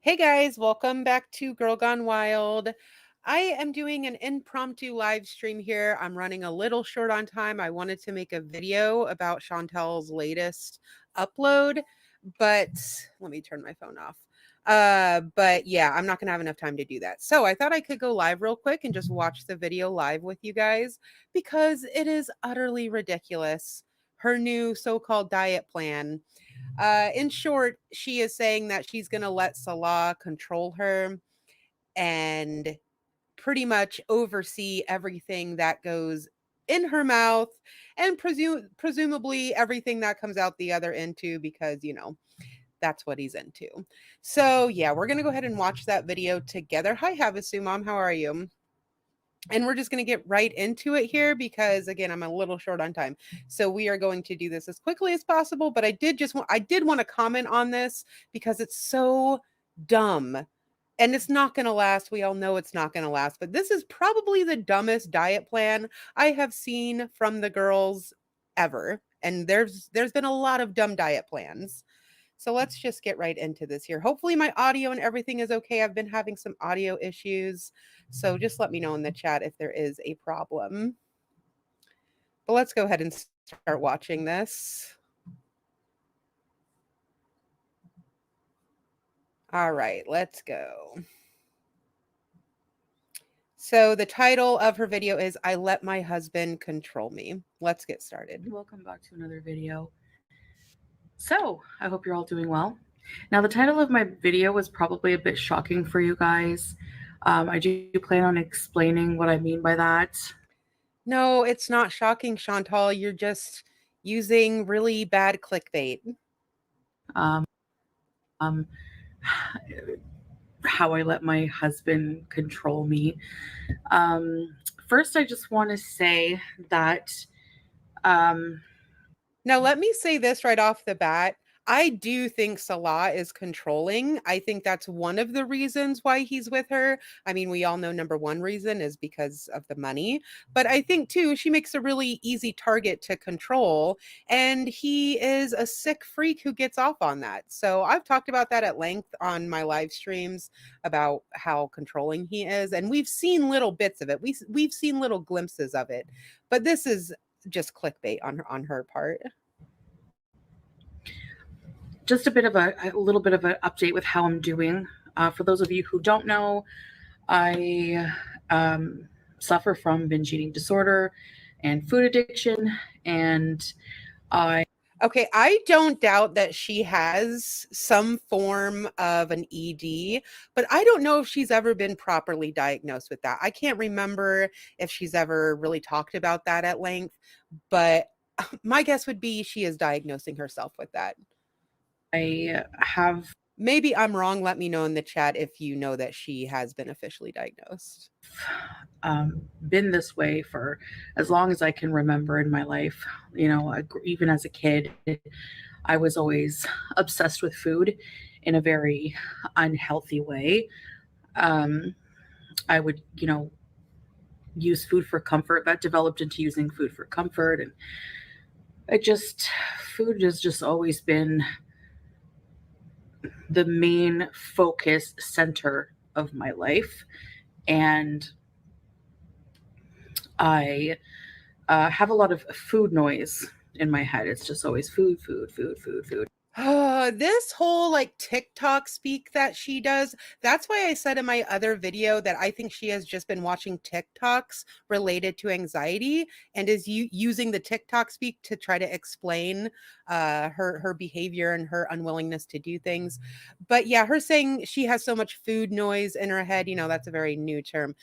Hey guys, welcome back to Girl Gone Wild. I am doing an impromptu live stream here. I'm running a little short on time. I wanted to make a video about Chantel's latest upload, but let me turn my phone off. But yeah, I'm not gonna have enough time to do that. So I thought I could go live real quick and just watch the video live with you guys because it is utterly ridiculous. Her new so-called diet plan. In short, she is saying that she's going to let Salah control her and pretty much oversee everything that goes in her mouth and presumably everything that comes out the other end too, because, that's what he's into. So, yeah, we're going to go ahead and watch that video together. Hi, Havasu Mom. How are you? And we're just going to get right into it here because again, I'm a little short on time. So we are going to do this as quickly as possible, but I did want to comment on this because it's so dumb. And it's not going to last. We all know it's not going to last, but this is probably the dumbest diet plan I have seen from the girls ever. And there's been a lot of dumb diet plans. So let's just get right into this here. Hopefully my audio and everything is okay. I've been having some audio issues. So just let me know in the chat if there is a problem. But let's go ahead and start watching this. All right, let's go. So the title of her video is I Let My Husband Control Me. Let's get started. Welcome back to another video. So, I hope you're all doing well. Now, the title of my video was probably a bit shocking for you guys. I do plan on explaining what I mean by that. No, it's not shocking, Chantal. You're just using really bad clickbait. Um, how I let my husband control me. First, I just want to say that. Now, let me say this right off the bat. I do think Salah is controlling. I think that's one of the reasons why he's with her. I mean, we all know number one reason is because of the money. But I think, too, she makes a really easy target to control. And he is a sick freak who gets off on that. So I've talked about that at length on my live streams about how controlling he is. And we've seen little bits of it. We've seen little glimpses of it. But this is just clickbait on her part. Just a little bit of an update with how I'm doing. For those of you who don't know, I suffer from binge eating disorder and food addiction, and Okay, I don't doubt that she has some form of an ED, but I don't know if she's ever been properly diagnosed with that. I can't remember if she's ever really talked about that at length, but my guess would be she is diagnosing herself with that. I have Maybe I'm wrong. Let me know in the chat if you know that she has been officially diagnosed. been this way for as long as I can remember in my life. Even as a kid, I was always obsessed with food in a very unhealthy way. I would, use food for comfort. That developed into using food for comfort. And food has just always been the main focus center of my life. And I have a lot of food noise in my head. It's just always food, food, food, food, food. This whole like TikTok speak that she does, that's why I said in my other video that I think she has just been watching TikToks related to anxiety and is using the TikTok speak to try to explain her behavior and her unwillingness to do things. But yeah, her saying she has so much food noise in her head, that's a very new term.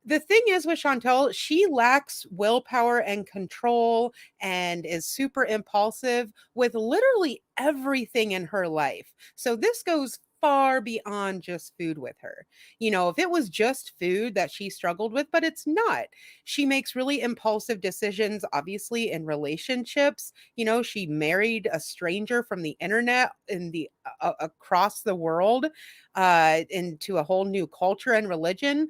The thing is with Chantel, she lacks willpower and control and is super impulsive with literally everything in her life. So this goes far beyond just food with her. If it was just food that she struggled with, but it's not. She makes really impulsive decisions, obviously, in relationships. She married a stranger from the internet in the across the world into a whole new culture and religion.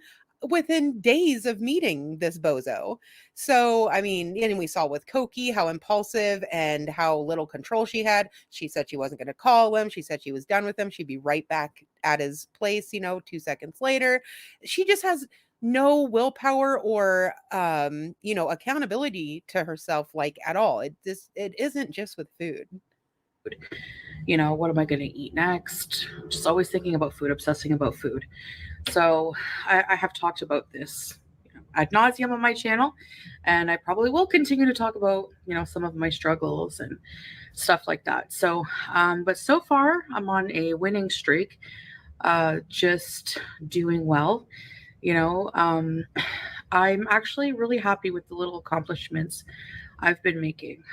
within days of meeting this bozo. So, I mean, and we saw with Koki how impulsive and how little control she had. She said she wasn't going to call him. She said she was done with him. She'd be right back at his place, 2 seconds later. She just has no willpower or accountability to herself, like, at all. It isn't just with food. What am I going to eat next? Just always thinking about food, obsessing about food. So I have talked about this ad nauseum on my channel, and I probably will continue to talk about some of my struggles and stuff like that. So, but so far I'm on a winning streak, just doing well. I'm actually really happy with the little accomplishments I've been making.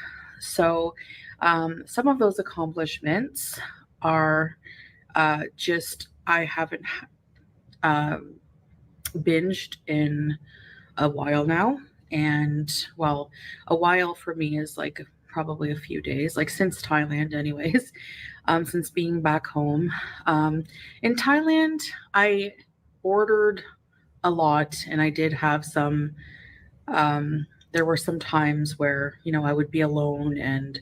So, some of those accomplishments are just I haven't binged in a while now. And well, a while for me is like probably a few days, like since Thailand, anyways, since being back home. In Thailand, I ordered a lot and I did have some. There were some times where, I would be alone and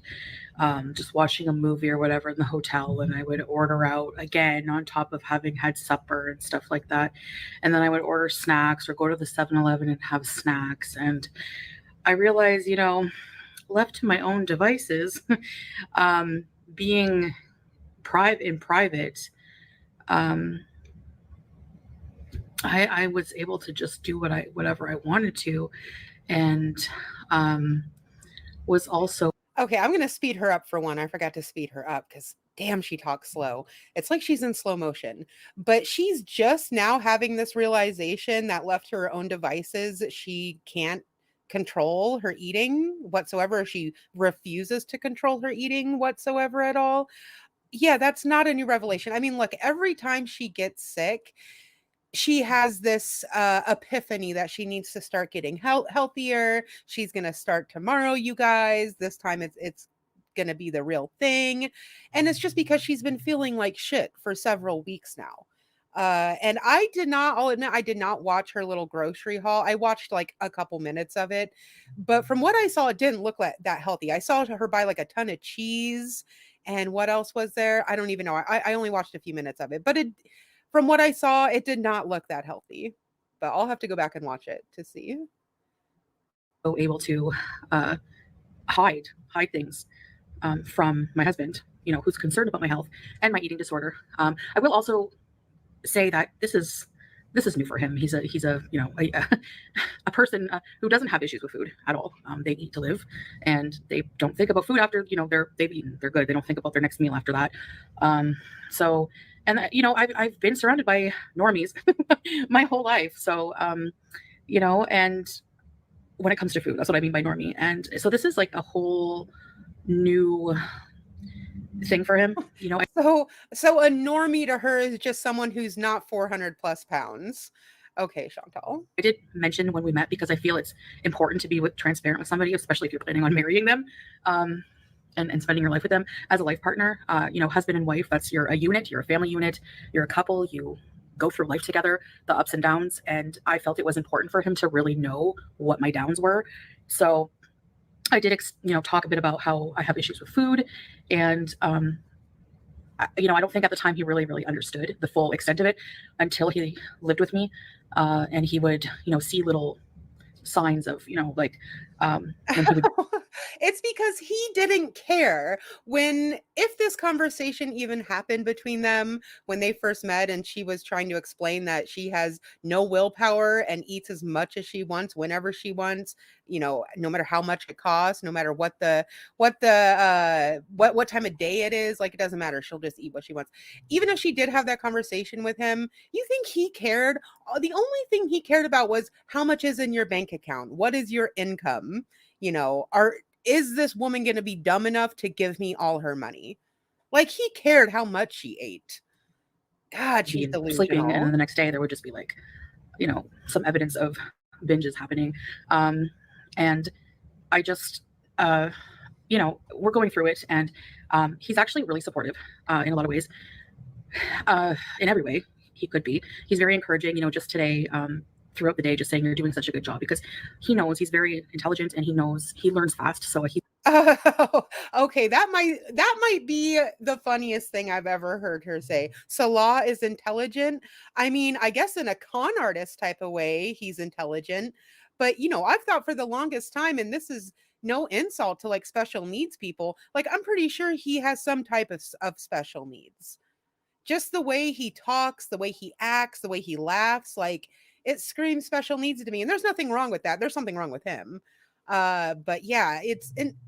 just watching a movie or whatever in the hotel, and I would order out again on top of having had supper and stuff like that. And then I would order snacks or go to the 7-Eleven and have snacks. And I realized, left to my own devices, being in private, I was able to just do whatever I wanted to, and was also Okay, I'm gonna speed her up for one. I forgot to speed her up because damn, she talks slow. It's like she's in slow motion. But she's just now having this realization that left to her own devices, she can't control her eating whatsoever. She refuses to control her eating whatsoever at all. Yeah, that's not a new revelation. I mean, look, every time she gets sick, she has this epiphany that she needs to start getting healthier. She's going to start tomorrow, you guys. This time it's going to be the real thing. And it's just because she's been feeling like shit for several weeks now. And I'll admit, I did not watch her little grocery haul. I watched like a couple minutes of it, but from what I saw, it didn't look like that healthy. I saw her buy like a ton of cheese, and what else was there? I don't even know. I only watched a few minutes of it, but from what I saw, it did not look that healthy. But I'll have to go back and watch it to see. able to hide things from my husband, who's concerned about my health and my eating disorder. I will also say that this is new for him. He's a a person who doesn't have issues with food at all. They eat to live, and they don't think about food after they've eaten. They're good. They don't think about their next meal after that. So, and I've been surrounded by normies my whole life. So, and when it comes to food, that's what I mean by normie. And so this is like a whole new thing for him. So a normie to her is just someone who's not 400 plus pounds. Okay, Chantal. I did mention when we met because I feel it's important to be transparent with somebody, especially if you're planning on marrying them, and spending your life with them as a life partner. Husband and wife, you're a unit, you're a family unit, you're a couple, you go through life together, the ups and downs. And I felt it was important for him to really know what my downs were. So I did, talk a bit about how I have issues with food, and I don't think at the time he really, really understood the full extent of it until he lived with me, and he would, see little signs of, like when he would. It's because he didn't care if this conversation even happened between them when they first met, and she was trying to explain that she has no willpower and eats as much as she wants whenever she wants, no matter how much it costs, no matter what time of day it is, like, it doesn't matter. She'll just eat what she wants. Even if she did have that conversation with him, you think he cared? The only thing he cared about was how much is in your bank account, what is your income, is this woman going to be dumb enough to give me all her money? Like, he cared how much she ate. God, she's delusional. Sleeping, and then the next day there would just be like, some evidence of binges happening. And I just, we're going through it, and he's actually really supportive in a lot of ways, in every way he could be. He's very encouraging. Just today, throughout the day just saying you're doing such a good job, because he knows he's very intelligent and he knows he learns fast. So he Oh, okay, that might be the funniest thing I've ever heard her say. Salah is intelligent. I mean, I guess in a con artist type of way, he's intelligent. But I've thought for the longest time, and this is no insult to like special needs people, like I'm pretty sure he has some type of special needs. Just the way he talks, the way he acts, the way he laughs, like it screams special needs to me. And there's nothing wrong with that. There's something wrong with him. But yeah,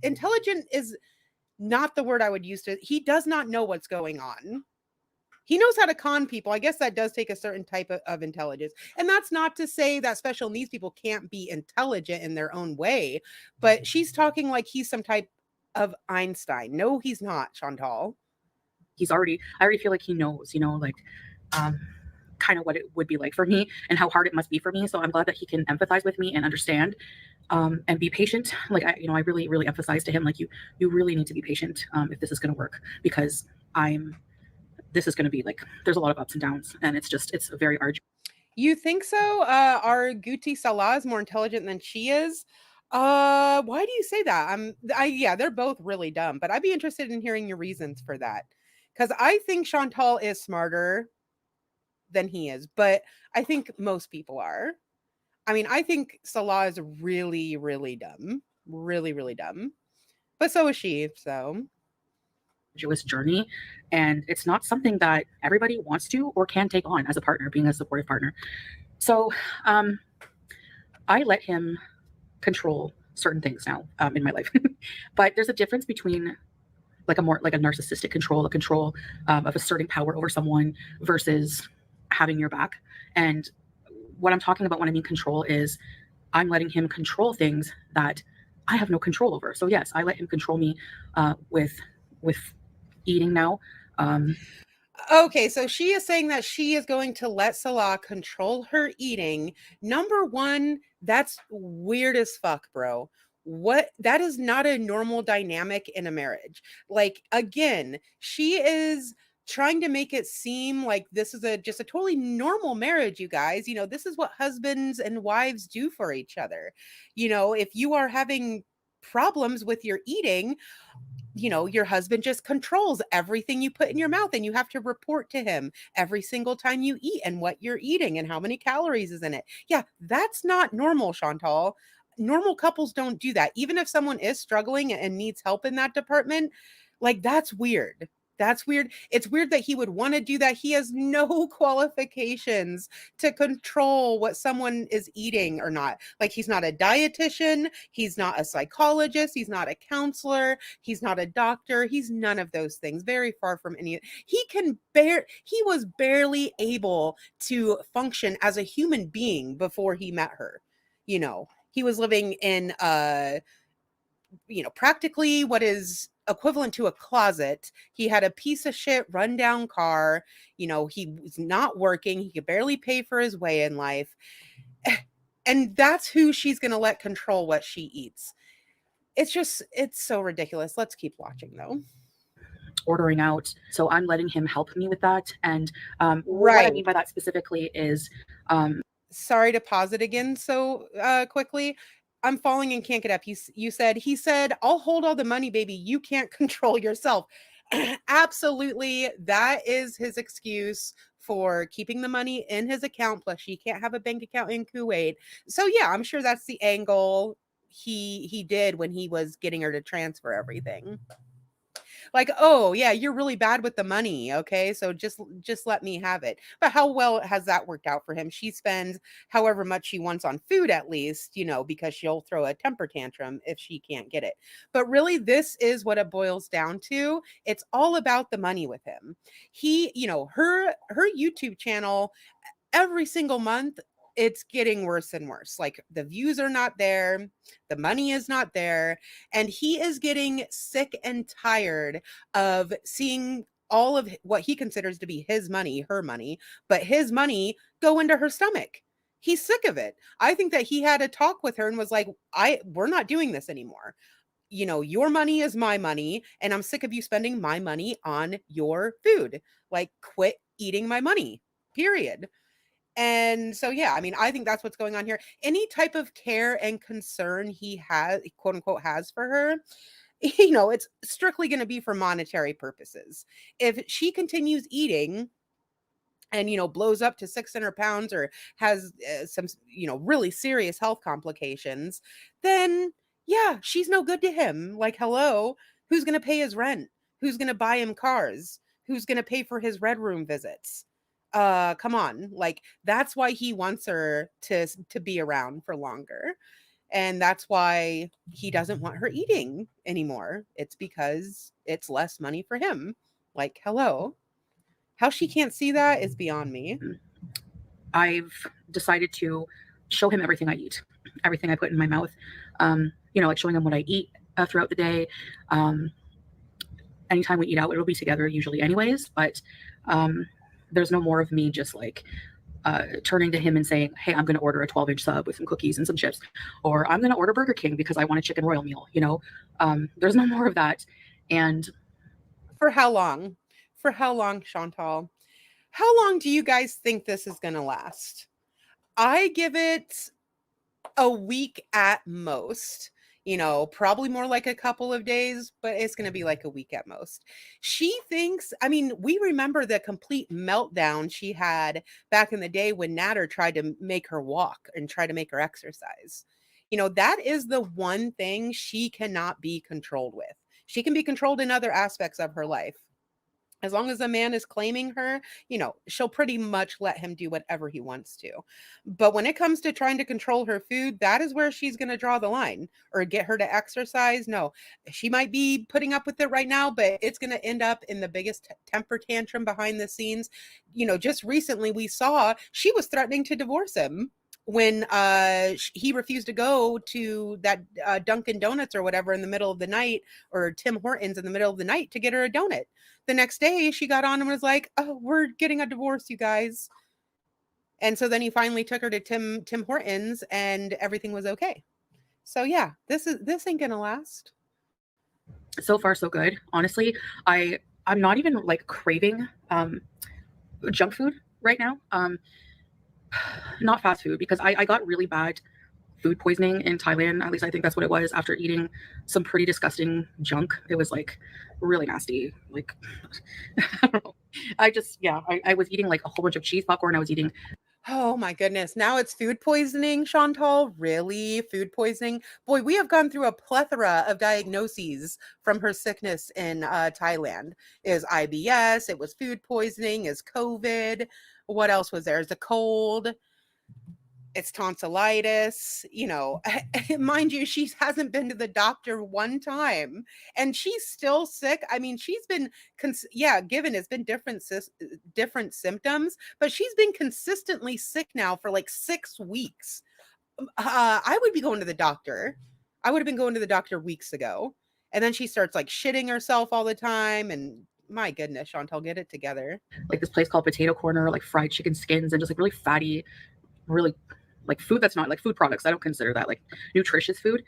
intelligent is not the word I would use to. He does not know what's going on. He knows how to con people. I guess that does take a certain type of intelligence. And that's not to say that special needs people can't be intelligent in their own way, but she's talking like he's some type of Einstein. No, he's not, Chantal. I already feel like he knows, like um, kind of what it would be like for me and how hard it must be for me. So I'm glad that he can empathize with me and understand, and be patient. Like I really, really emphasize to him, like you really need to be patient, if this is going to work, because this is going to be like, there's a lot of ups and downs, and it's a very arduous. You think so? Our Guti Salah is more intelligent than she is. Why do you say that? Yeah, they're both really dumb, but I'd be interested in hearing your reasons for that. Because I think Chantal is smarter than he is, but I think most people are. I mean, I think Salah is really, really dumb. Really, really dumb. But so is she, so. Arduous journey, and it's not something that everybody wants to or can take on as a partner, being a supportive partner. So I let him control certain things now, in my life. But there's a difference between like a narcissistic control, a control, of asserting power over someone, versus having your back. And what I'm talking about when I mean control is I'm letting him control things that I have no control over. So yes, I let him control me, with eating now. Um, Okay, so she is saying that she is going to let Salah control her eating. Number one, that's weird as fuck, bro. What that is not a normal dynamic in a marriage. Like again, she is trying to make it seem like this is just a totally normal marriage, you guys. This is what husbands and wives do for each other. If you are having problems with your eating, your husband just controls everything you put in your mouth, and you have to report to him every single time you eat and what you're eating and how many calories is in it. Yeah, that's not normal, Chantal. Normal couples don't do that. Even if someone is struggling and needs help in that department, like that's weird. That's weird. It's weird that he would want to do that. He has no qualifications to control what someone is eating or not. Like he's not a dietitian, he's not a psychologist, he's not a counselor, he's not a doctor, he's none of those things. Very far from any. He was barely able to function as a human being before he met her. He was living in practically what is equivalent to a closet. He had a piece of shit rundown car. He was not working. He could barely pay for his way in life. And that's who she's going to let control what she eats. It's so ridiculous. Let's keep watching though. Ordering out. So I'm letting him help me with that. And what I Right. mean by that specifically is, Sorry to pause it again so quickly. I'm falling and can't get up. He said, I'll hold all the money, baby. You can't control yourself. Absolutely. That is his excuse for keeping the money in his account. Plus, she can't have a bank account in Kuwait. So yeah, I'm sure that's the angle he did when he was getting her to transfer everything. Like, oh yeah, you're really bad with the money, okay, so just let me have it. But how well has that worked out for him? She spends however much she wants on food, at least, because she'll throw a temper tantrum if she can't get it. But really, this is what it boils down to. It's all about the money with him. Her YouTube channel, every single month, it's getting worse and worse. Like the views are not there, the money is not there, and he is getting sick and tired of seeing all of what he considers to be his money, her money, but his money go into her stomach. He's sick of it. I think that he had a talk with her and was like, we're not doing this anymore. Your money is my money, and I'm sick of you spending my money on your food. Like, quit eating my money. Period. And so, yeah, I mean, I think that's what's going on here. Any type of care and concern he has, quote unquote, has for her, it's strictly going to be for monetary purposes. If she continues eating and blows up to 600 pounds or has some really serious health complications, then yeah, she's no good to him. Like, hello, who's going to pay his rent? Who's going to buy him cars? Who's going to pay for his red room visits? Come on. Like, that's why he wants her to be around for longer, and that's why he doesn't want her eating anymore. It's because it's less money for him. Like, hello. How she can't see that is beyond me. I've decided to show him everything I eat, everything I put in my mouth. Like showing him what I eat throughout the day. Anytime we eat out, it'll be together usually anyways, but there's no more of me just like turning to him and saying, hey, I'm going to order a 12-inch sub with some cookies and some chips, or I'm going to order Burger King because I want a chicken royal meal. There's no more of that. And for how long? For how long, Chantal? How long do you guys think this is going to last? I give it a week at most. Probably more like a couple of days, but it's going to be like a week at most. She thinks, I mean, we remember the complete meltdown she had back in the day when Natter tried to make her walk and try to make her exercise. That is the one thing she cannot be controlled with. She can be controlled in other aspects of her life. As long as a man is claiming her, she'll pretty much let him do whatever he wants to. But when it comes to trying to control her food, that is where she's going to draw the line, or get her to exercise. No, she might be putting up with it right now, but it's going to end up in the biggest temper tantrum behind the scenes. Just recently we saw she was threatening to divorce him when he refused to go to that Dunkin' Donuts or whatever in the middle of the night, or Tim Hortons in the middle of the night, to get her a donut. The next day she got on and was like, oh, we're getting a divorce, you guys. And so then he finally took her to Tim Hortons and everything was okay. So yeah, this ain't gonna last. So far so good. Honestly, I'm not even like craving junk food right now. Not fast food, because I got really bad food poisoning in Thailand. At least I think that's what it was, after eating some pretty disgusting junk. It was like really nasty. Like, I don't know. I was eating like a whole bunch of cheese popcorn. I was eating. Oh my goodness. Now it's food poisoning, Chantal? Really? Food poisoning? Boy, we have gone through a plethora of diagnoses from her sickness in Thailand. It was IBS, it was food poisoning, is COVID. What else was there? Is a cold. It's tonsillitis, mind you, she hasn't been to the doctor one time and she's still sick. I mean, she's been, given it's been different symptoms, but she's been consistently sick now for like 6 weeks. I would be going to the doctor. I would have been going to the doctor weeks ago. And then she starts like shitting herself all the time. And my goodness, Chantal, get it together. Like this place called Potato Corner, like fried chicken skins and just like really fatty, really like food that's not like food products. I don't consider that like nutritious food.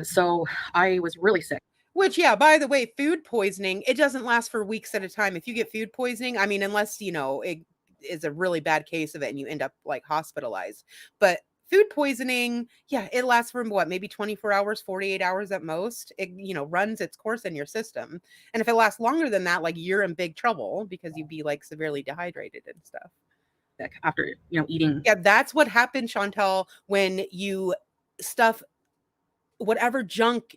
So I was really sick. Which, yeah, by the way, food poisoning, it doesn't last for weeks at a time. If you get food poisoning, I mean, unless, it is a really bad case of it and you end up like hospitalized. But food poisoning, yeah, it lasts for what, maybe 24 hours, 48 hours at most. It, runs its course in your system. And if it lasts longer than that, like, you're in big trouble because you'd be like severely dehydrated and stuff. After, eating. Yeah, that's what happens, Chantal, when you stuff whatever junk,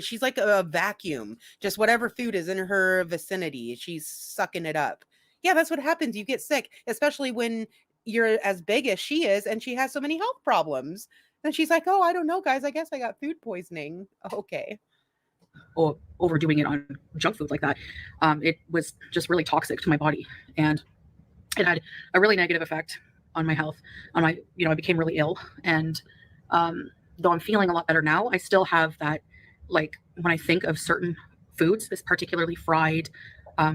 she's like a vacuum. Just whatever food is in her vicinity, she's sucking it up. Yeah, that's what happens. You get sick, especially when you're as big as she is and she has so many health problems. Then she's like, oh, I don't know, guys. I guess I got food poisoning. Okay. Or overdoing it on junk food like that. It was just really toxic to my body. And it had a really negative effect on my health. On my, I became really ill. And though I'm feeling a lot better now, I still have that, like, when I think of certain foods, this particularly fried,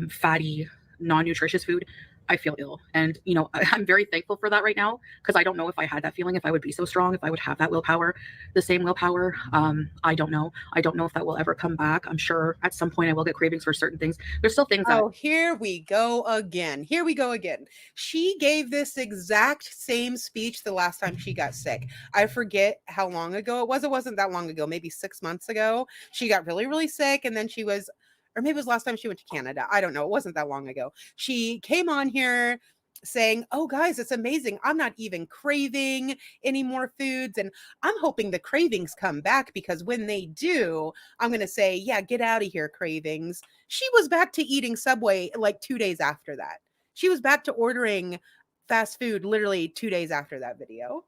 fatty, non-nutritious food, I feel ill. And, you know, I'm very thankful for that right now because I don't know if I had that feeling, if I would be so strong, if I would have that willpower, the same willpower. I don't know. I don't know if that will ever come back. I'm sure at some point I will get cravings for certain things. There's still things that, Oh, here we go again. Here we go again. She gave this exact same speech the last time she got sick. I forget how long ago it was. It wasn't that long ago, maybe 6 months ago. She got really, really sick. And then she was, or maybe it was last time she went to Canada. I don't know. It wasn't that long ago. She came on here saying, "Oh, guys, it's amazing. I'm not even craving any more foods. And I'm hoping the cravings come back because when they do, I'm going to say, yeah, get out of here, cravings." She was back to eating Subway like 2 days after that. She was back to ordering fast food literally 2 days after that video.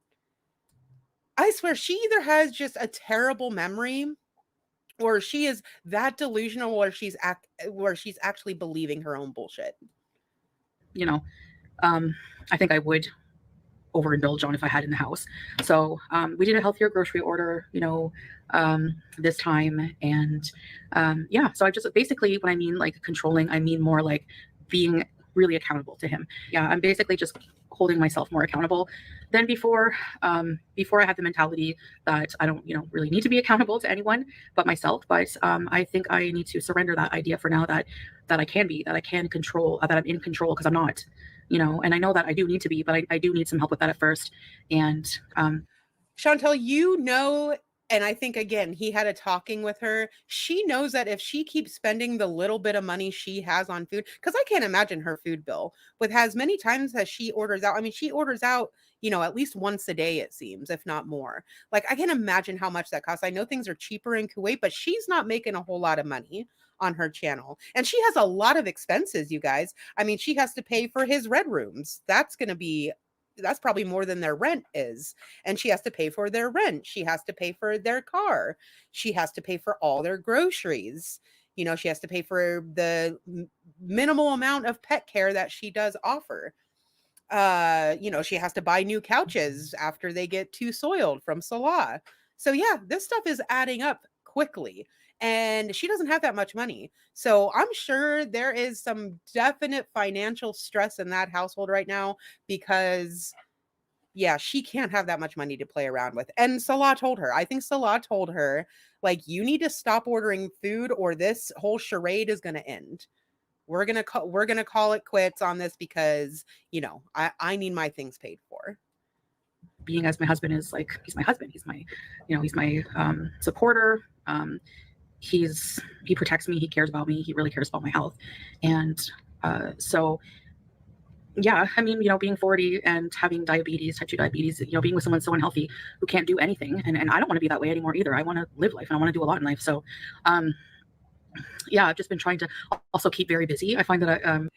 I swear she either has just a terrible memory or she is that delusional where she's actually believing her own bullshit. you know, um, I think I would overindulge on if I had in the house. So we did a healthier grocery order, this time. And yeah, so I just basically, when I mean like controlling, I mean more like being really accountable to him. Yeah, I'm basically just holding myself more accountable than before. Before I had the mentality that I don't, really need to be accountable to anyone but myself. But I think I need to surrender that idea for now that I can be, that I can control, that I'm in control because I'm not. And I know that I do need to be, but I do need some help with that at first. And Chantel, and I think again, he had a talking with her. She knows that if she keeps spending the little bit of money she has on food, because I can't imagine her food bill with as many times as she orders out. I mean, she orders out, at least once a day, it seems, if not more. Like, I can imagine how much that costs. I know things are cheaper in Kuwait, but she's not making a whole lot of money on her channel. And she has a lot of expenses, you guys. I mean, she has to pay for his red rooms. That's probably more than their rent is. And she has to pay for their rent. She has to pay for their car. She has to pay for all their groceries. She has to pay for the minimal amount of pet care that she does offer. She has to buy new couches after they get too soiled from Salah. So yeah, this stuff is adding up quickly. And she doesn't have that much money. So I'm sure there is some definite financial stress in that household right now because yeah, she can't have that much money to play around with. And I think Salah told her, like, you need to stop ordering food or this whole charade is going to end. We're going to call it quits on this because, I need my things paid for. being as my husband is like, he's my husband. He's my supporter. He protects me. He cares about me. He really cares about my health. And so yeah, I mean, being 40 and having diabetes, type 2 diabetes, being with someone so unhealthy who can't do anything. And I don't want to be that way anymore either. I want to live life and I want to do a lot in life. So, yeah, I've just been trying to also keep very busy. I find that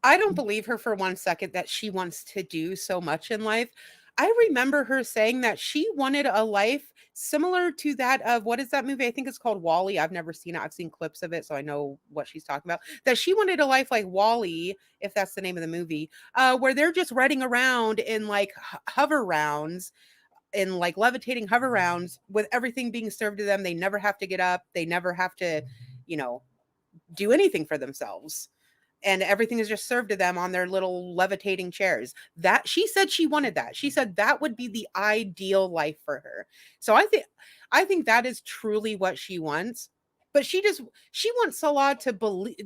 I don't believe her for 1 second that she wants to do so much in life. I remember her saying that she wanted a life similar to that of what is that movie? I think it's called Wall-E. I've never seen it. I've seen clips of it, so I know what she's talking about. That she wanted a life like Wall-E, if that's the name of the movie, where they're just riding around in like hover rounds, in like levitating hover rounds with everything being served to them. They never have to get up. They never have to, you know, do anything for themselves, and everything is just served to them on their little levitating chairs. That she said she wanted that. She said that would be the ideal life for her. So I think that is truly what she wants. But she wants Salah to believe,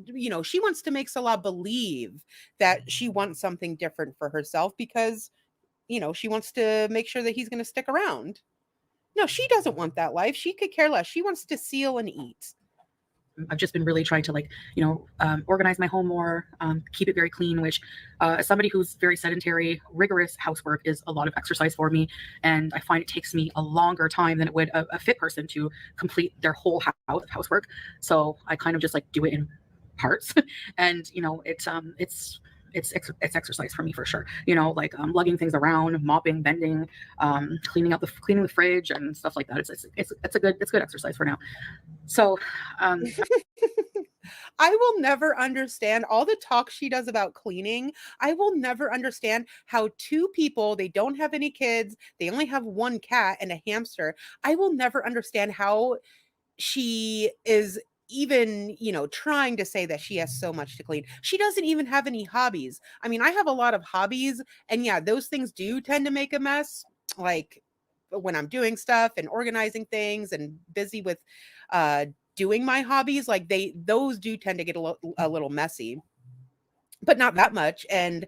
she wants to make Salah believe that she wants something different for herself because, she wants to make sure that he's going to stick around. No, she doesn't want that life. She could care less. She wants to seal and eat. I've just been really trying to organize my home more, keep it very clean, which as somebody who's very sedentary, rigorous housework is a lot of exercise for me. And I find it takes me a longer time than it would a fit person to complete their whole housework. So I kind of just like do it in parts. And, it's exercise for me for sure. Lugging things around, mopping, bending, cleaning the fridge and stuff like that. It's good exercise for now. So, I will never understand all the talk she does about cleaning. I will never understand how two people, they don't have any kids, they only have one cat and a hamster. I will never understand how she is even, trying to say that she has so much to clean. She doesn't even have any hobbies. I mean, I have a lot of hobbies, and yeah, those things do tend to make a mess. Like when I'm doing stuff and organizing things and busy with uh doing my hobbies, like those do tend to get a little messy, but not that much. And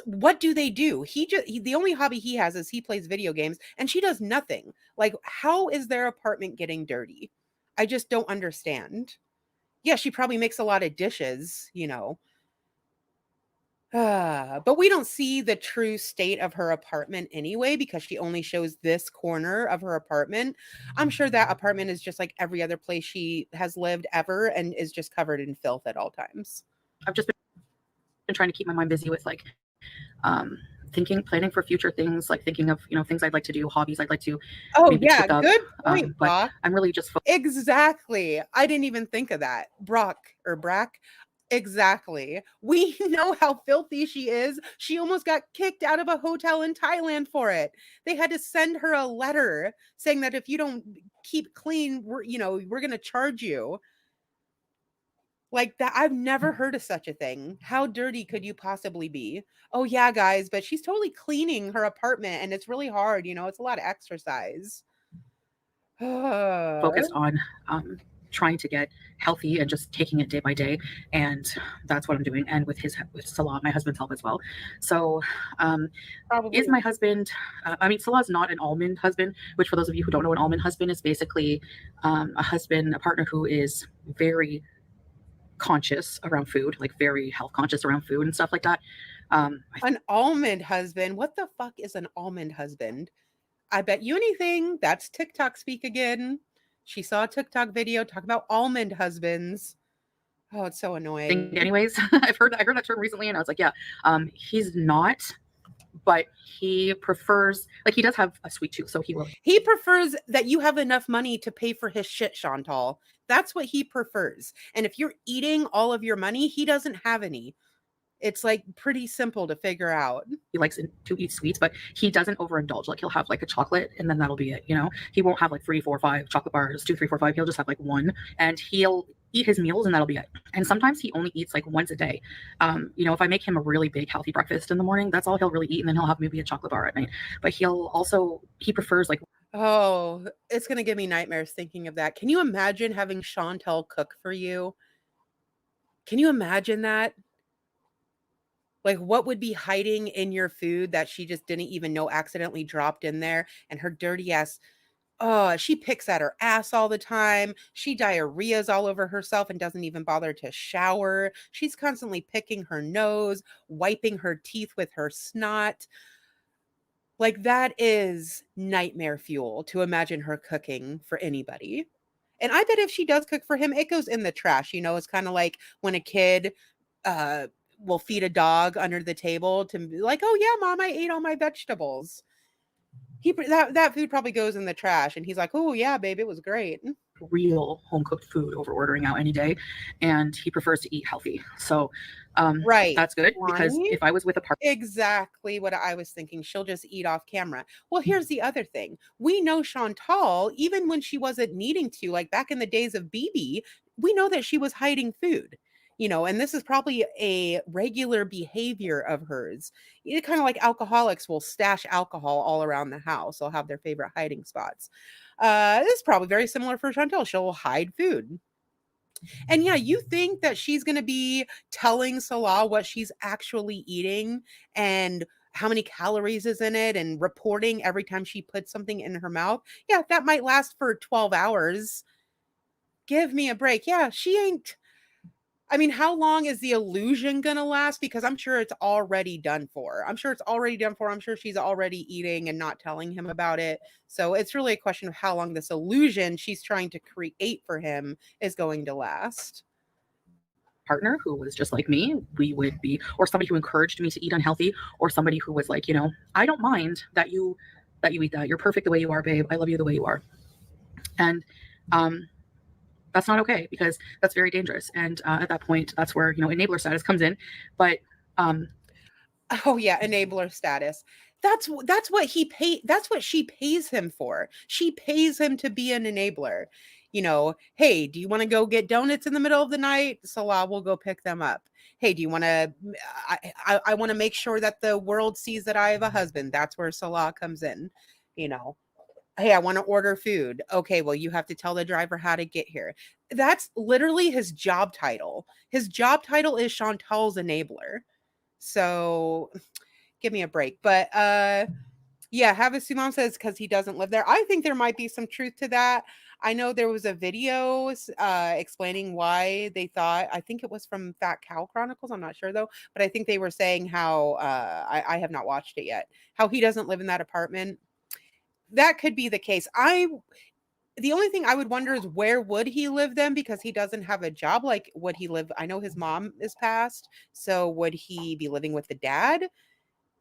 what do they do? The only hobby he has is he plays video games, and she does nothing. Like, how is their apartment getting dirty? I just don't understand. Yeah, she probably makes a lot of dishes. But we don't see the true state of her apartment anyway, because she only shows this corner of her apartment. I'm sure that apartment is just like every other place she has lived ever, and is just covered in filth at all times. I've just been trying to keep my mind busy with like planning for future things, like thinking of things I'd like to do, hobbies I'd like to Oh, maybe yeah, pick up. good point, But Brock. I'm really just Exactly. I didn't even think of that. Brock or Brack. Exactly. We know how filthy she is. She almost got kicked out of a hotel in Thailand for it. They had to send her a letter saying that if you don't keep clean, we're going to charge you. Like that, I've never heard of such a thing. How dirty could you possibly be? Oh yeah, guys, but she's totally cleaning her apartment, and it's really hard, it's a lot of exercise. focused on trying to get healthy and just taking it day by day, and that's what I'm doing. And with Salah, my husband's help as well. So, is Probably. my husband? I mean, Salah's not an almond husband. Which, for those of you who don't know, an almond husband is basically a partner who is very conscious around food, like very health conscious around food and stuff like that. An almond husband? What the fuck is an almond husband? I bet you anything that's TikTok speak again. She saw a TikTok video talk about almond husbands. Oh, it's so think, annoying. anyways. I heard that term recently, and I was like, yeah, he's not, but he prefers, like, he does have a sweet tooth, so he will. He prefers that you have enough money to pay for his shit, Chantal. That's what he prefers. And if you're eating all of your money, he doesn't have any. It's like pretty simple to figure out. He likes to eat sweets, but he doesn't overindulge. Like, he'll have like a chocolate, and then that'll be it. He won't have like 3, 4, 5 chocolate bars, 2, 3, 4, 5. He'll just have like one, and he'll eat his meals, and that'll be it. And sometimes he only eats like once a day. If I make him a really big healthy breakfast in the morning, that's all he'll really eat, and then he'll have maybe a chocolate bar at night. But he prefers like. Oh, it's going to give me nightmares thinking of that. Can you imagine having Chantel cook for you? Can you imagine that? Like, what would be hiding in your food that she just didn't even know accidentally dropped in there? And her dirty ass, oh, she picks at her ass all the time. She diarrheas all over herself and doesn't even bother to shower. She's constantly picking her nose, wiping her teeth with her snot. Like, that is nightmare fuel to imagine her cooking for anybody. And I bet if she does cook for him, it goes in the trash. It's kind of like when a kid uh will feed a dog under the table to be like, "Oh yeah, mom, I ate all my vegetables." That food probably goes in the trash, and he's like, "Oh yeah, babe, it was great." Real home cooked food over ordering out any day, and he prefers to eat healthy. So Right. that's good, because Right? if I was with a partner. Exactly what I was thinking. She'll just eat off camera. Well, here's the other thing. We know Chantal, even when she wasn't needing to, like back in the days of BB, we know that she was hiding food. And this is probably a regular behavior of hers. Kind of like alcoholics will stash alcohol all around the house. They'll have their favorite hiding spots. This is probably very similar for Chantal. She'll hide food. And yeah, you think that she's going to be telling Salah what she's actually eating and how many calories is in it and reporting every time she puts something in her mouth? Yeah, that might last for 12 hours. Give me a break. Yeah, she ain't. I mean, how long is the illusion going to last? Because I'm sure it's already done for. I'm sure it's already done for. I'm sure she's already eating and not telling him about it. So it's really a question of how long this illusion she's trying to create for him is going to last. Partner who was just like me, we would be, or somebody who encouraged me to eat unhealthy, or somebody who was like, I don't mind that you eat that. You're perfect the way you are, babe. I love you the way you are. And that's not okay, because that's very dangerous. And at that point, that's where enabler status comes in. But oh yeah, enabler status. That's what he pay. That's what she pays him for. She pays him to be an enabler. Hey, do you want to go get donuts in the middle of the night? Salah will go pick them up. Hey, do you want to? I want to make sure that the world sees that I have a husband. That's where Salah comes in. You know, hey, I want to order food. Okay, well, you have to tell the driver how to get here. That's literally his job title. His job title is Chantal's enabler. So give me a break. But yeah, Havasu says because he doesn't live there. I think there might be some truth to that. I know there was a video explaining why they thought, I think it was from Fat Cow Chronicles. I'm not sure though, but I think they were saying how, I have not watched it yet, how he doesn't live in that apartment. That could be the case. The only thing I would wonder is where would he live then, because he doesn't have a job. Like, would he live? I know his mom is passed, so would he be living with the dad,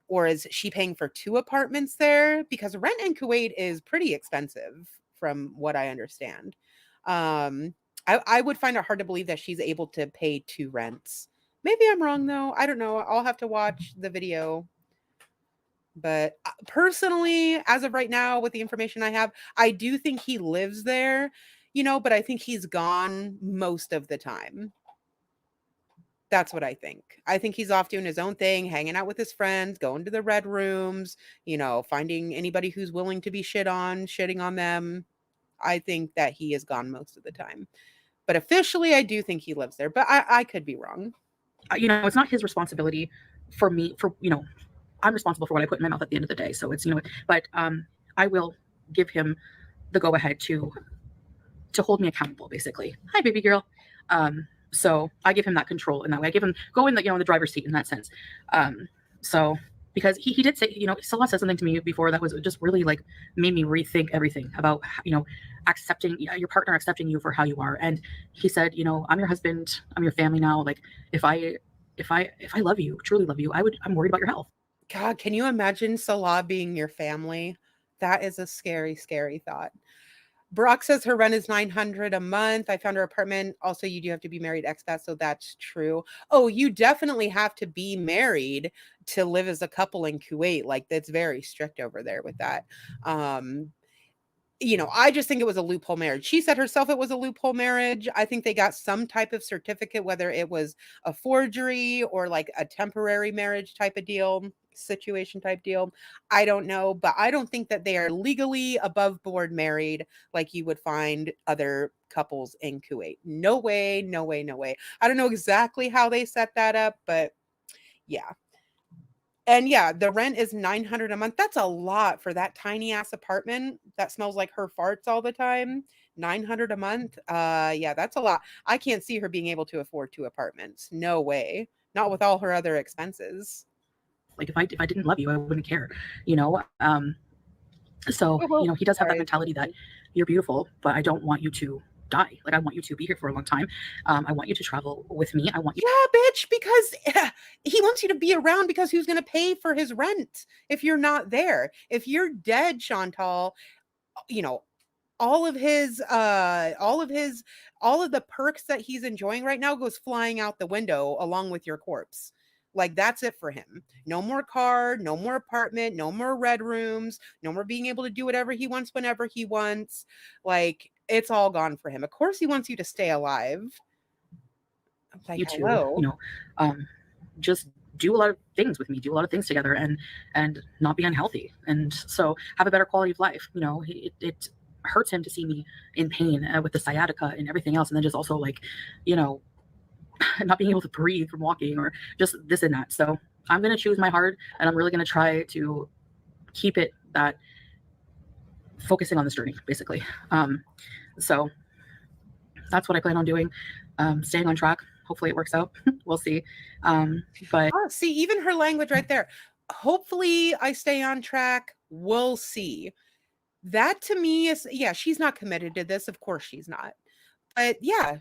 or is she paying for two apartments there? Because rent in Kuwait is pretty expensive, from what I understand. I would find it hard to believe that she's able to pay two rents. Maybe I'm wrong though. I don't know. I'll have to watch the video. But personally, as of right now, with the information I have, I do think he lives there, but I think he's gone most of the time. That's what I think. I think he's off doing his own thing, hanging out with his friends, going to the red rooms, finding anybody who's willing to be shitting on them. I think that he is gone most of the time. But officially, I do think he lives there, but I could be wrong. It's not his responsibility for me, I'm responsible for what I put in my mouth at the end of the day. So it's, but I will give him the go ahead to hold me accountable, basically. Hi, baby girl. So I give him that control in that way. I give him go in the driver's seat in that sense. So because he did say, Salah said something to me before that was just really like made me rethink everything about, accepting your partner, accepting you for how you are. And he said, I'm your husband, I'm your family now. Like if I love you, truly love you, I'm worried about your health. God, can you imagine Salah being your family? That is a scary, scary thought. Brock says her rent is $900 a month. I found her apartment. Also, you do have to be married expat, so that's true. Oh, you definitely have to be married to live as a couple in Kuwait. Like, that's very strict over there with that. I just think it was a loophole marriage. She said herself it was a loophole marriage. I think they got some type of certificate, whether it was a forgery or like a temporary marriage type of deal, situation type deal. I don't know, but I don't think that they are legally above board married like you would find other couples in Kuwait. No way, no way, no way. I don't know exactly how they set that up, but yeah. And yeah, the rent is $900 a month. That's a lot for that tiny ass apartment that smells like her farts all the time. $900 a month. Yeah, that's a lot. I can't see her being able to afford two apartments. No way. Not with all her other expenses. Like if I didn't love you, I wouldn't care, So, Oh, he does have that sorry. mentality that you're beautiful, but I don't want you to die. Like I want you to be here for a long time. I want you to travel with me. I want you. Yeah, bitch, because he wants you to be around because who's going to pay for his rent if you're not there? If you're dead, Chantal, you know, all of his all of the perks that he's enjoying right now goes flying out the window along with your corpse. Like that's it for him. No more car, no more apartment, no more red rooms, no more being able to do whatever he wants whenever he wants. Like it's all gone for him. Of course he wants you to stay alive. Like You to, hello. just do a lot of things with me, do a lot of things together, and not be unhealthy, and so have a better quality of life. It hurts him to see me in pain with the sciatica and everything else, and then just also like, not being able to breathe from walking or just this and that. So I'm gonna choose my heart, and I'm really gonna try to keep it that focusing on this journey, basically. So that's what I plan on doing. Staying on track. Hopefully it works out. We'll see. But Oh, see, even her language right there. Hopefully I stay on track. We'll see. That to me is, yeah, she's not committed to this. Of course she's not. But yeah,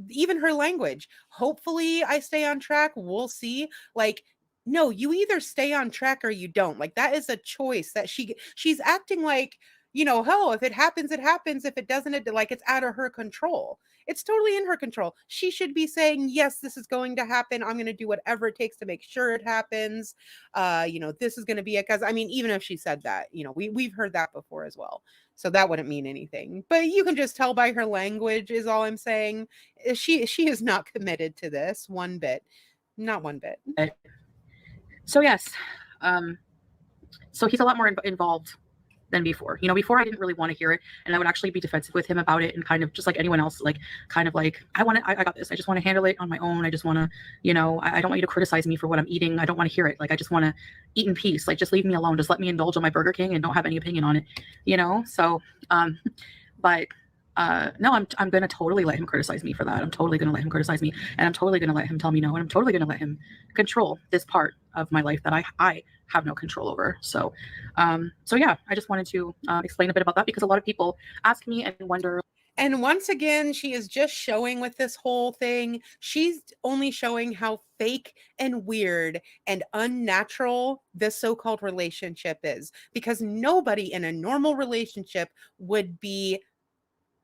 even her language. Hopefully I stay on track. We'll see. Like, no, you either stay on track or you don't. Like that is a choice that she's acting like, hell, if it happens, it happens. If it doesn't, like it's out of her control. It's totally in her control. She should be saying, yes, this is going to happen. I'm going to do whatever it takes to make sure it happens. This is going to be it. Because I mean, even if she said that, we've heard that before as well. So that wouldn't mean anything. But you can just tell by her language is all I'm saying. She is not committed to this one bit. Not one bit. So yes, so he's a lot more involved than before. You know, before I didn't really want to hear it, and I would actually be defensive with him about it, and kind of just like anyone else, like kind of like I got this. I just want to handle it on my own. I just want to, you know, I don't want you to criticize me for what I'm eating. I don't want to hear it. Like I just want to eat in peace. Like just leave me alone. Just let me indulge on my Burger King and don't have any opinion on it. You know. So, but no, I'm gonna totally let him criticize me for that. I'm totally gonna let him criticize me, and I'm totally gonna let him tell me no, and I'm totally gonna let him control this part of my life that I have no control over. So, so yeah, I just wanted to explain a bit about that because a lot of people ask me and wonder. And once again, she is just showing with this whole thing, she's only showing how fake and weird and unnatural this so-called relationship is, because nobody in a normal relationship would be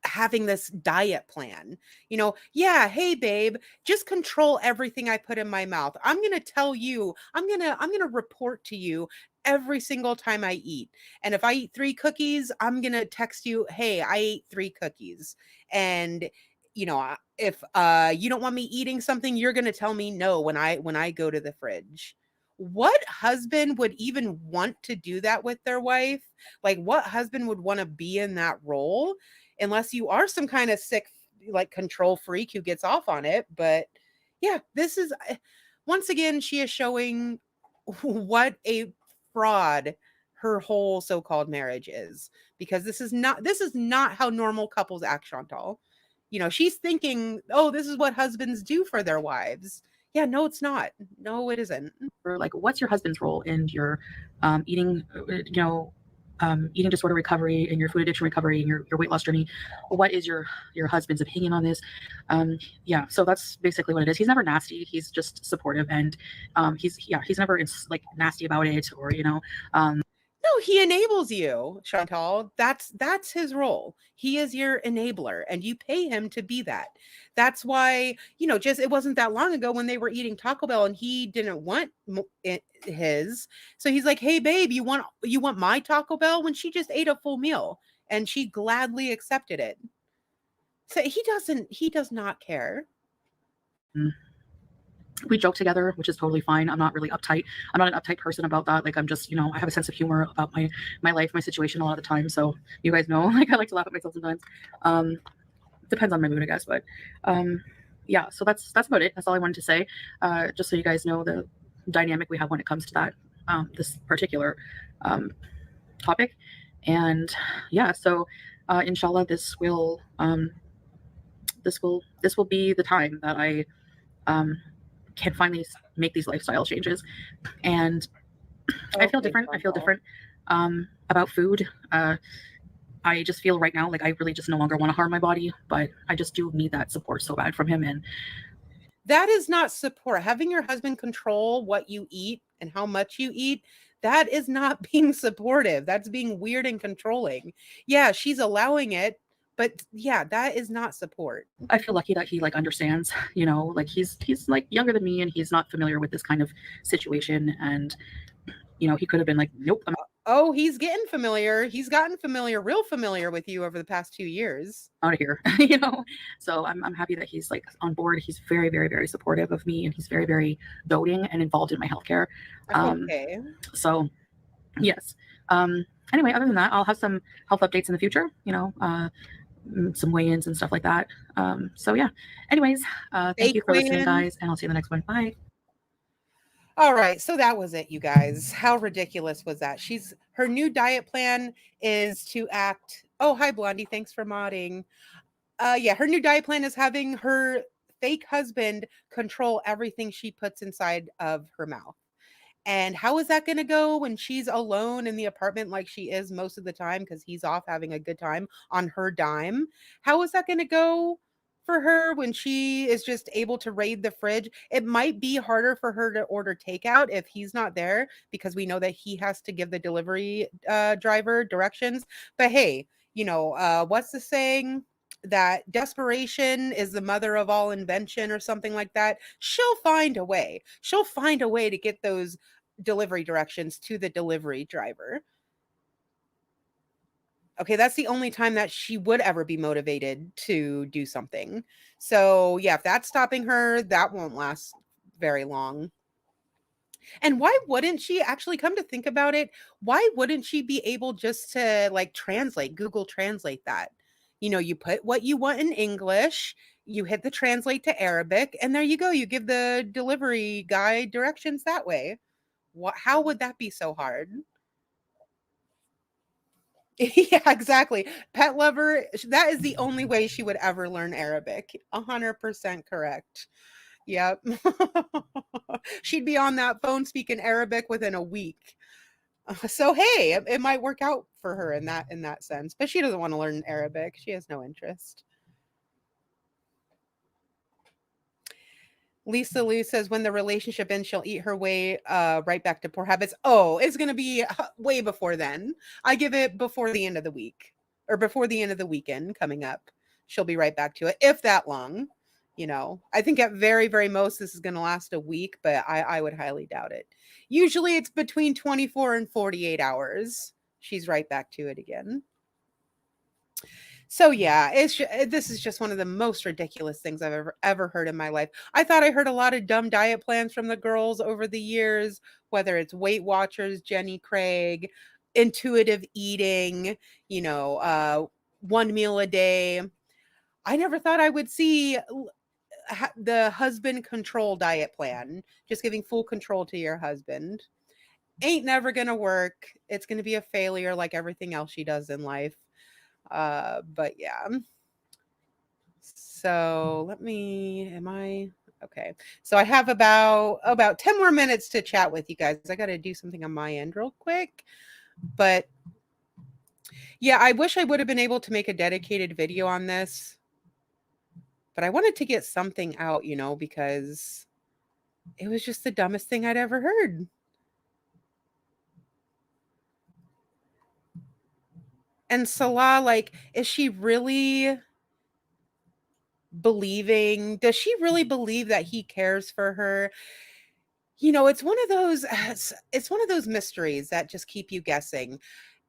having this diet plan. You know, yeah, hey babe, just control everything I put in my mouth. I'm going to tell you, I'm going to report to you every single time I eat. And if I eat 3 cookies, I'm going to text you, "Hey, I ate 3 cookies." And you know, if you don't want me eating something, you're going to tell me no when I go to the fridge. What husband would even want to do that with their wife? Like what husband would want to be in that role? Unless you are some kind of sick like control freak who gets off on it. But yeah, this is once again she is showing what a fraud her whole so-called marriage is, because this is not how normal couples act, Chantal. You know, she's thinking, oh, this is what husbands do for their wives. Yeah, no, it's not. No, it isn't. Or like, what's your husband's role in your eating, you know, eating disorder recovery and your food addiction recovery and your weight loss journey? What is your husband's opinion on this? Yeah, so that's basically what it is. He's never nasty. He's just supportive, and he's never like nasty about it, or you know. No, he enables you, Chantal. That's his role. He is your enabler, and you pay him to be that. That's why, you know, just it wasn't that long ago when they were eating Taco Bell and he didn't want his. So he's like, "Hey babe, you want my Taco Bell?" When she just ate a full meal and she gladly accepted it. So he does not care. We joke together, which is totally fine. I'm not really uptight. I'm not an uptight person about that. Like I'm just, you know, I have a sense of humor about my life, my situation a lot of the time. So you guys know, like I like to laugh at myself sometimes. Depends on my mood, I guess. But yeah, so that's about it. That's all I wanted to say. Just so you guys know the dynamic we have when it comes to that this particular topic. And yeah, so inshallah, this will be the time that I can finally make these lifestyle changes. And I feel different. I feel different about food. I just feel right now like I really just no longer want to harm my body, but I just do need that support so bad from him. And that is not support. Having your husband control what you eat and how much you eat, that is not being supportive. That's being weird and controlling. Yeah, she's allowing it, but yeah, that is not support. I feel lucky that he like understands, you know, like he's like younger than me and he's not familiar with this kind of situation. And you know, he could have been like, nope, I'm Oh, he's getting familiar. He's gotten familiar, real familiar with you over the past 2 years. out of here, you know. So I'm happy that he's like on board. He's very, very, very supportive of me, and he's very, very doting and involved in my healthcare. Okay. So yes. Anyway, other than that, I'll have some health updates in the future, you know, some weigh-ins and stuff like that. So yeah. Anyways, thank you for listening, guys, and I'll see you in the next one. Bye. All right, so that was it, you guys. How ridiculous was that? Her new diet plan is to act. Oh, hi Blondie, thanks for modding. Yeah, her new diet plan is having her fake husband control everything she puts inside of her mouth. And how is that going to go when she's alone in the apartment like she is most of the time because he's off having a good time on her dime? How is that going to go for her when she is just able to raid the fridge? It might be harder for her to order takeout if he's not there because we know that he has to give the delivery driver directions. But hey, you know, what's the saying? That desperation is the mother of all invention or something like that. She'll find a way. She'll find a way to get those delivery directions to the delivery driver. Okay, that's the only time that she would ever be motivated to do something. So, yeah, if that's stopping her, that won't last very long. And why wouldn't she actually come to think about it? Why wouldn't she be able just to like translate, Google Translate that? You know, you put what you want in English, you hit the translate to Arabic, and there you go. You give the delivery guy directions that way. What, how would that be so hard? Yeah, exactly. Pet lover, that is the only way she would ever learn Arabic. 100% correct. Yep. She'd be on that phone speaking Arabic within a week. So hey, it might work out for her in that sense, but she doesn't want to learn Arabic. She has no interest. Lisa Lou says when the relationship ends, she'll eat her way right back to poor habits. Oh, it's going to be way before then. I give it before the end of the week or before the end of the weekend coming up. She'll be right back to it, if that long. You know, I think at very, very most, this is going to last a week, but I would highly doubt it. Usually it's between 24 and 48 hours. She's right back to it again. So yeah, this is just one of the most ridiculous things I've ever heard in my life. I thought I heard a lot of dumb diet plans from the girls over the years, whether it's Weight Watchers, Jenny Craig, intuitive eating, you know, one meal a day. I never thought I would see the husband control diet plan, just giving full control to your husband. Ain't never gonna work. It's gonna be a failure like everything else she does in life. But yeah. So let me, am I okay? So I have about 10 more minutes to chat with you guys. I got to do something on my end real quick. But yeah, I wish I would have been able to make a dedicated video on this. But I wanted to get something out, you know, because it was just the dumbest thing I'd ever heard. And Salah, like, is she really believing? Does she really believe that he cares for her? You know, it's one of those it's one of those mysteries that just keep you guessing.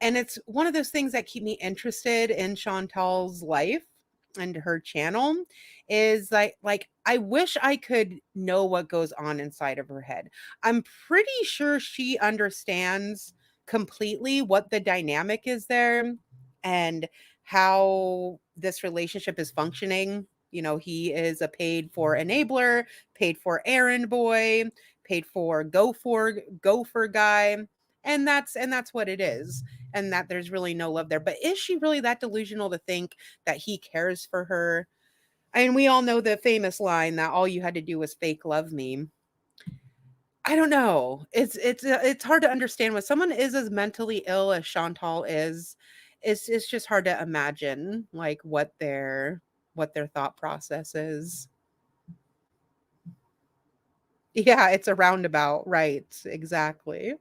And it's one of those things that keep me interested in Chantal's life and her channel is like I wish I could know what goes on inside of her head. I'm pretty sure she understands completely what the dynamic is there and how this relationship is functioning. You know, he is a paid for enabler, paid for errand boy, paid for gopher guy, and that's what it is, and that there's really no love there. But is she really that delusional to think that he cares for her? And we all know the famous line that all you had to do was fake love me. I don't know. It's hard to understand when someone is as mentally ill as Chantal is. It's just hard to imagine like what their thought process is. Yeah, it's a roundabout, right, exactly.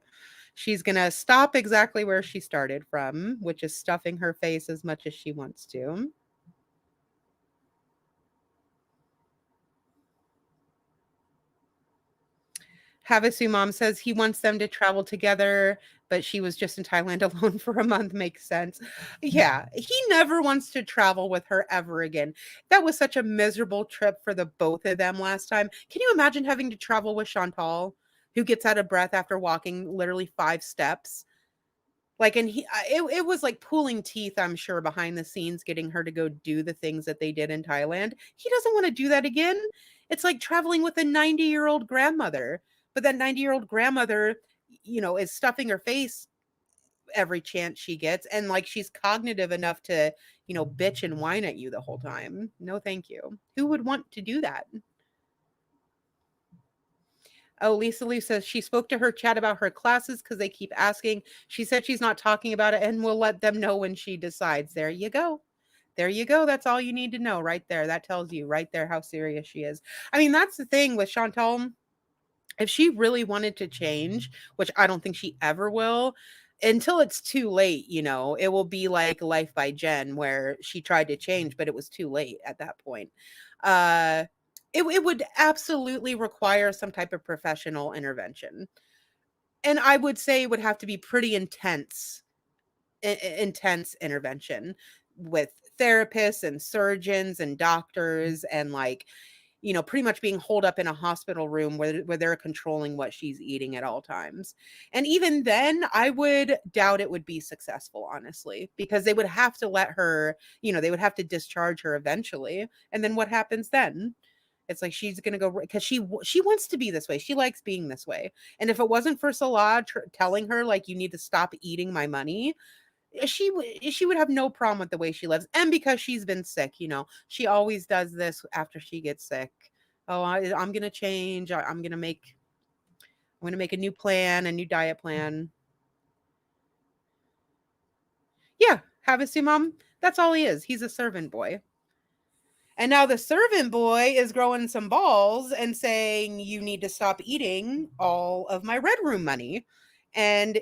She's gonna stop exactly where she started from, which is stuffing her face as much as she wants to. Havasu mom says he wants them to travel together, but she was just in Thailand alone for a month. Makes sense. Yeah, he never wants to travel with her ever again. That was such a miserable trip for the both of them last time. Can you imagine having to travel with Chantal, who gets out of breath after walking literally 5 steps? Like, and it was like pulling teeth, I'm sure, behind the scenes, getting her to go do the things that they did in Thailand. He doesn't want to do that again. It's like traveling with a 90-year-old grandmother, but that 90-year-old grandmother, you know, is stuffing her face every chance she gets. And like she's cognitive enough to, you know, bitch and whine at you the whole time. No, thank you. Who would want to do that? Oh, Lisa Lee says she spoke to her chat about her classes because they keep asking. She said she's not talking about it and will let them know when she decides. There you go. There you go. That's all you need to know right there. That tells you right there how serious she is. I mean, that's the thing with Chantal. If she really wanted to change, which I don't think she ever will, until it's too late, you know, it will be like Life by Jen, where she tried to change, but it was too late at that point. Uh, it would absolutely require some type of professional intervention. And I would say it would have to be pretty intense intense intervention with therapists and surgeons and doctors, and like, pretty much being holed up in a hospital room where they're controlling what she's eating at all times. And even then, I would doubt it would be successful, honestly, because they would have to let her, they would have to discharge her eventually. And then what happens then? It's like she's gonna go because she wants to be this way. She likes being this way. And if it wasn't for Salah telling her like you need to stop eating my money, she would have no problem with the way she lives. And because she's been sick, she always does this after she gets sick. Oh, I'm gonna change. I'm gonna make a new plan, a new diet plan. Yeah, Havasu mom. That's all he is. He's a servant boy. And now the servant boy is growing some balls and saying, you need to stop eating all of my red room money. And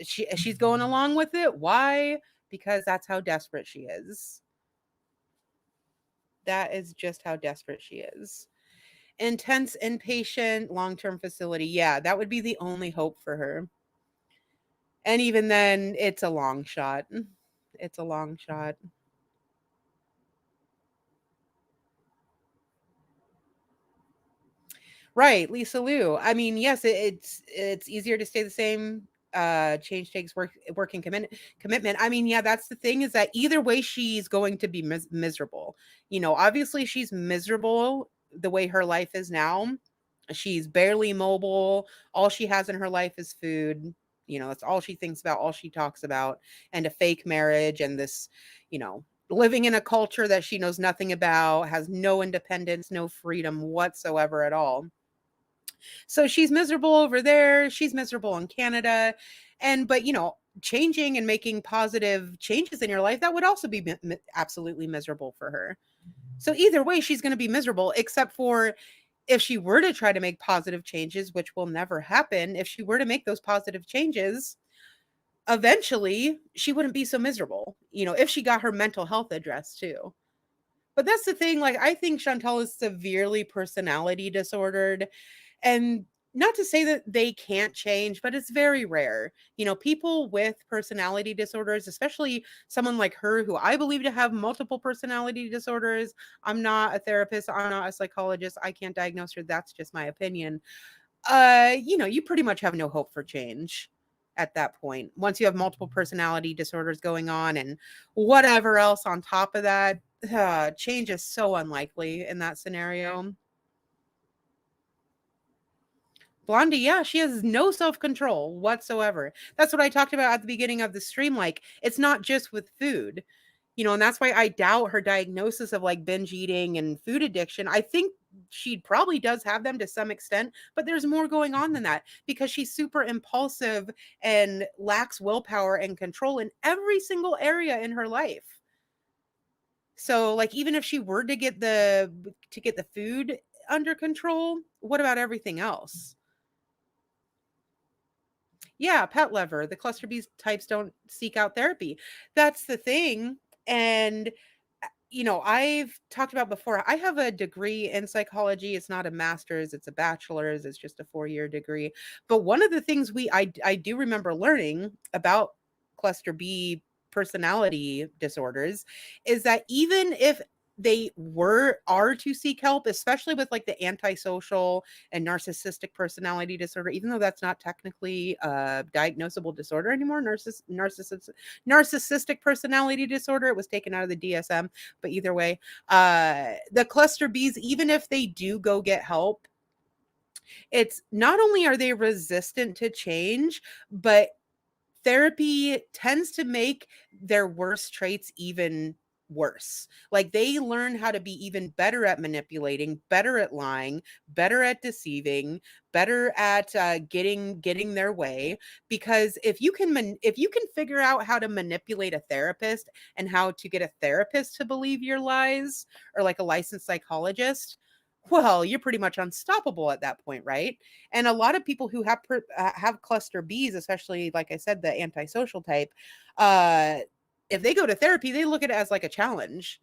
she's going along with it. Why? Because that's how desperate she is. That is just how desperate she is. Intense inpatient long-term facility. Yeah, that would be the only hope for her. And even then, it's a long shot. It's a long shot. Right, Lisa Liu. I mean, yes, it's easier to stay the same. Change takes work and commitment. I mean, yeah, that's the thing, is that either way she's going to be miserable. Obviously she's miserable the way her life is now. She's barely mobile. All she has in her life is food. That's all she thinks about, all she talks about, and a fake marriage, and this, living in a culture that she knows nothing about, has no independence, no freedom whatsoever at all. So she's miserable over there. She's miserable in Canada. But, changing and making positive changes in your life, that would also be absolutely miserable for her. So either way, she's going to be miserable, except for if she were to try to make positive changes, which will never happen. If she were to make those positive changes, eventually she wouldn't be so miserable, if she got her mental health addressed too. But that's the thing. Like, I think Chantal is severely personality disordered. And not to say that they can't change, but it's very rare. People with personality disorders, especially someone like her, who I believe to have multiple personality disorders. I'm not a therapist. I'm not a psychologist. I can't diagnose her. That's just my opinion. You pretty much have no hope for change at that point. Once you have multiple personality disorders going on and whatever else on top of that, change is so unlikely in that scenario. Blondie, yeah, she has no self-control whatsoever. That's what I talked about at the beginning of the stream. Like, it's not just with food, and that's why I doubt her diagnosis of like binge eating and food addiction. I think she probably does have them to some extent, but there's more going on than that, because she's super impulsive and lacks willpower and control in every single area in her life. So, like, even if she were to get the food under control, what about everything else? Yeah, pet lover. The cluster B types don't seek out therapy. That's the thing. And I've talked about before, I have a degree in psychology. It's not a master's, it's a bachelor's. It's just a 4-year degree. But one of the things I do remember learning about cluster B personality disorders is that even if they are to seek help, especially with like the antisocial and narcissistic personality disorder, even though that's not technically a diagnosable disorder anymore. Narcissistic personality disorder, it was taken out of the DSM. But either way, the cluster Bs, even if they do go get help, it's not only are they resistant to change, but therapy tends to make their worst traits even worse. Like, they learn how to be even better at manipulating, better at lying, better at deceiving, better at getting their way. Because if you can figure out how to manipulate a therapist and how to get a therapist to believe your lies, or like a licensed psychologist, well, you're pretty much unstoppable at that point, right? And a lot of people who have cluster Bs, especially like I said, the antisocial type, if they go to therapy, they look at it as like a challenge.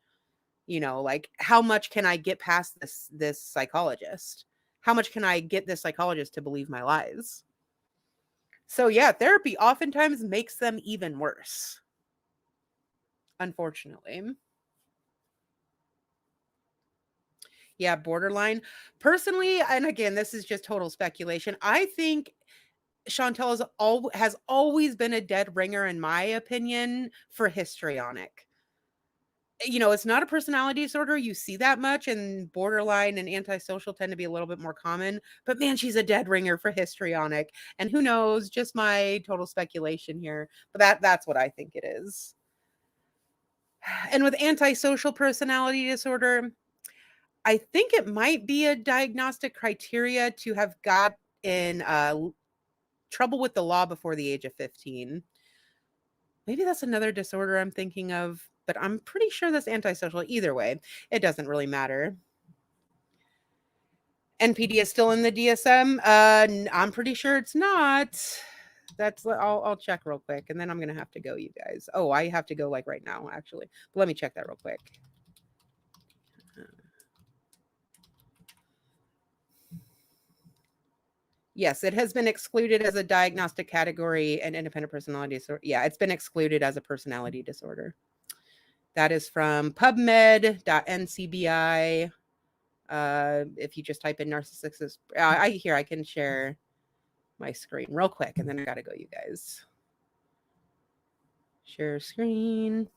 Like, how much can I get past this psychologist? How much can I get this psychologist to believe my lies? So yeah, therapy oftentimes makes them even worse. unfortunately. Yeah, borderline. Personally, and again, this is just total speculation. I think Chantel has always been a dead ringer, in my opinion, for histrionic. You know, it's not a personality disorder. You see that much, and borderline and antisocial tend to be a little bit more common. But man, she's a dead ringer for histrionic. And who knows? Just my total speculation here. But that's what I think it is. And with antisocial personality disorder, I think it might be a diagnostic criteria to have got in trouble with the law before the age of 15. Maybe that's another disorder I'm thinking of, but I'm pretty sure that's antisocial. Either way, it doesn't really matter. NPD is still in the DSM. I'm pretty sure it's not. I'll check real quick, and then I'm gonna have to go, you guys. Oh, I have to go like right now, actually. But let me check that real quick. Yes, it has been excluded as a diagnostic category and independent personality disorder. Yeah, it's been excluded as a personality disorder. That is from pubmed.ncbi. If you just type in narcissistic, I can share my screen real quick, and then I gotta go, you guys. Share screen.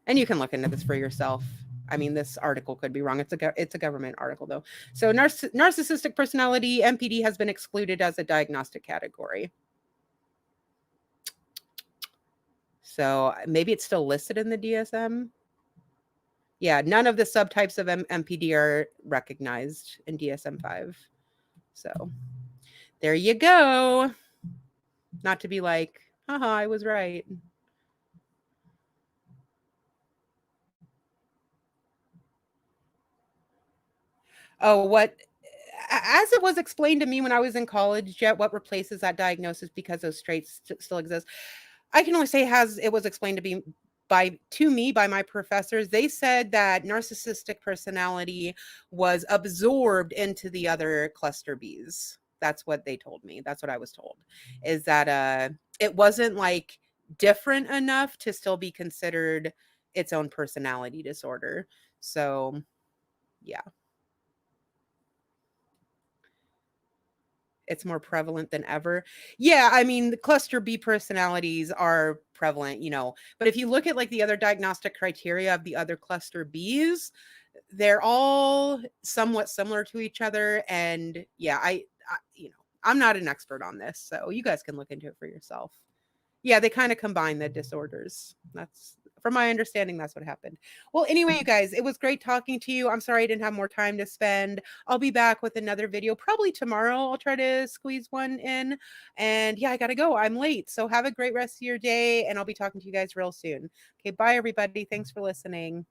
And you can look into this for yourself. I mean, this article could be wrong. It's a government article, though. So narcissistic personality, MPD, has been excluded as a diagnostic category. So maybe it's still listed in the DSM. Yeah, none of the subtypes of MPD are recognized in DSM-5. So there you go. Not to be like, haha, I was right. Oh, as it was explained to me when I was in college, Jet, what replaces that diagnosis because those traits still exist? I can only say it was explained to me by my professors. They said that narcissistic personality was absorbed into the other cluster Bs. That's what they told me. That's what I was told, is that it wasn't like different enough to still be considered its own personality disorder. So, yeah. It's more prevalent than ever. Yeah, I mean, the cluster B personalities are prevalent, but if you look at like the other diagnostic criteria of the other cluster Bs, they're all somewhat similar to each other. And yeah, I'm not an expert on this, so you guys can look into it for yourself. Yeah, they kind of combine the disorders. That's, from my understanding, that's what happened. Well, anyway, you guys, it was great talking to you. I'm sorry I didn't have more time to spend. I'll be back with another video probably tomorrow. I'll try to squeeze one in. And yeah, I got to go. I'm late. So have a great rest of your day, and I'll be talking to you guys real soon. Okay, bye, everybody. Thanks for listening.